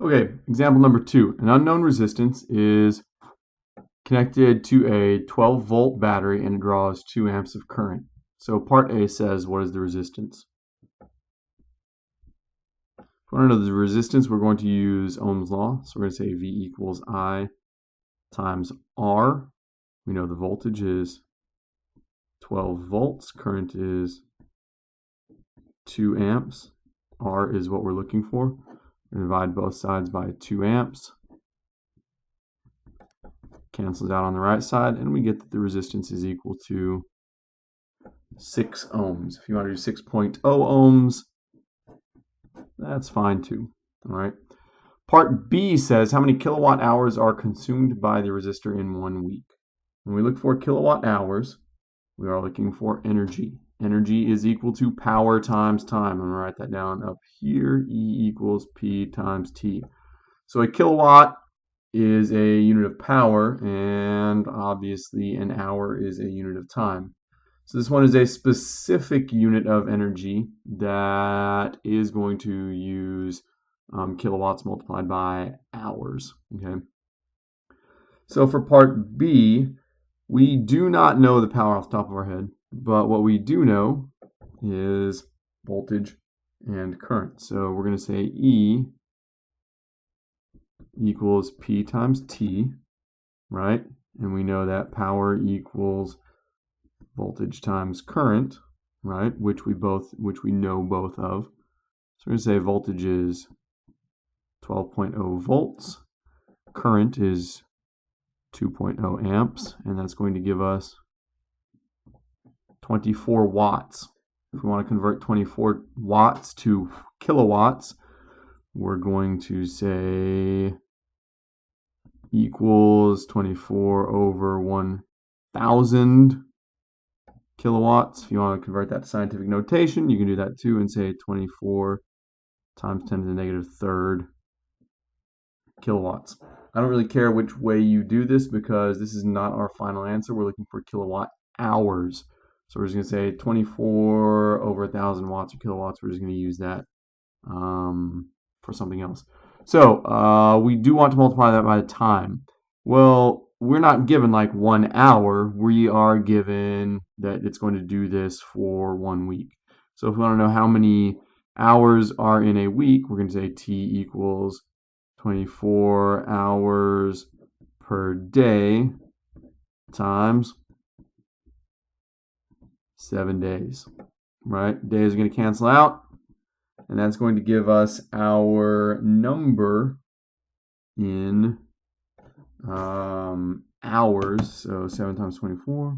Okay, example number 2. An unknown resistance is connected to a 12-volt battery and it draws 2 amps of current. So part A says, what is the resistance? If we want to know the resistance, we're going to use Ohm's law. So we're going to say V equals I times R. We know the voltage is 12 volts. Current is 2 amps. R is what we're looking for. We're going to divide both sides by 2 amps. Cancels out on the right side, and we get that the resistance is equal to 6 ohms. If you want to do 6.0 ohms, that's fine too. All right. Part B says how many kilowatt hours are consumed by the resistor in 1 week. When we look for kilowatt hours, we are looking for energy. Energy is equal to power times time. I'm going to write that down up here. E equals P times T. So a kilowatt is a unit of power, and obviously an hour is a unit of time. So this one is a specific unit of energy that is going to use kilowatts multiplied by hours. Okay. So for part B, we do not know the power off the top of our head, but what we do know is voltage and current. So we're going to say E equals P times T, right? And we know that power equals voltage times current, right? Which we know both of. So we're going to say voltage is 12.0 volts. Current is 2.0 amps, and that's going to give us 24 watts. If we want to convert 24 watts to kilowatts, we're going to say equals 24 over 1,000 kilowatts. If you want to convert that to scientific notation, you can do that too and say 24 times 10 to the negative third kilowatts. I don't really care which way you do this because this is not our final answer. We're looking for kilowatt hours. So we're just going to say 24 over 1,000 watts or kilowatts. We're just going to use that for something else. So we do want to multiply that by the time. Well, we're not given like 1 hour. We are given that it's going to do this for 1 week. So if we want to know how many hours are in a week, we're going to say T equals 24 hours per day times 7 days, right? Days are going to cancel out, and that's going to give us our number in hours. So 7 times 24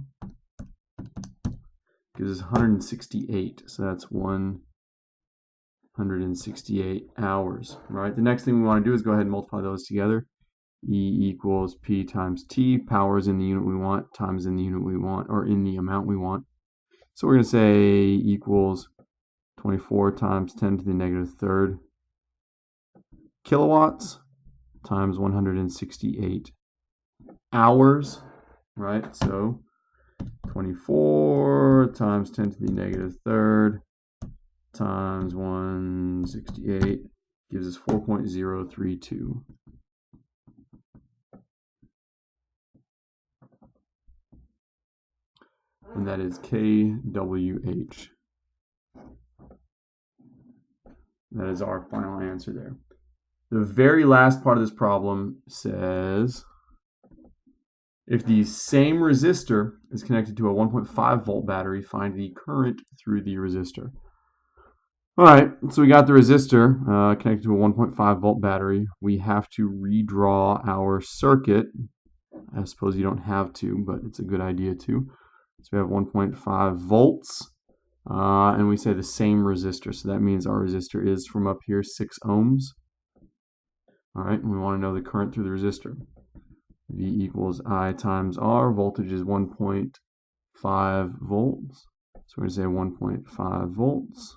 gives us 168. So that's 168 hours, right? The next thing we want to do is go ahead and multiply those together. E equals P times T. Power is in the unit we want, time is in the unit we want, or in the amount we want. So we're going to say equals 24 times 10 to the negative third kilowatts times 168 hours, right? So 24 times 10 to the negative third times 168 gives us 4.032. And that is kWh. That is our final answer there. The very last part of this problem says if the same resistor is connected to a 1.5 volt battery, find the current through the resistor. All right, so we got the resistor connected to a 1.5 volt battery. We have to redraw our circuit. I suppose you don't have to, but it's a good idea to. So we have 1.5 volts, and we say the same resistor. So that means our resistor is from up here 6 ohms. All right, and we want to know the current through the resistor. V equals I times R. Voltage is 1.5 volts. So we're going to say 1.5 volts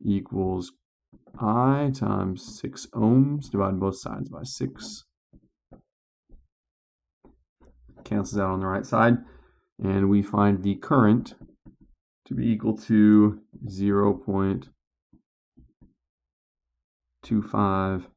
equals I times 6 ohms, divided both sides by 6. Cancels out on the right side. And we find the current to be equal to 0.25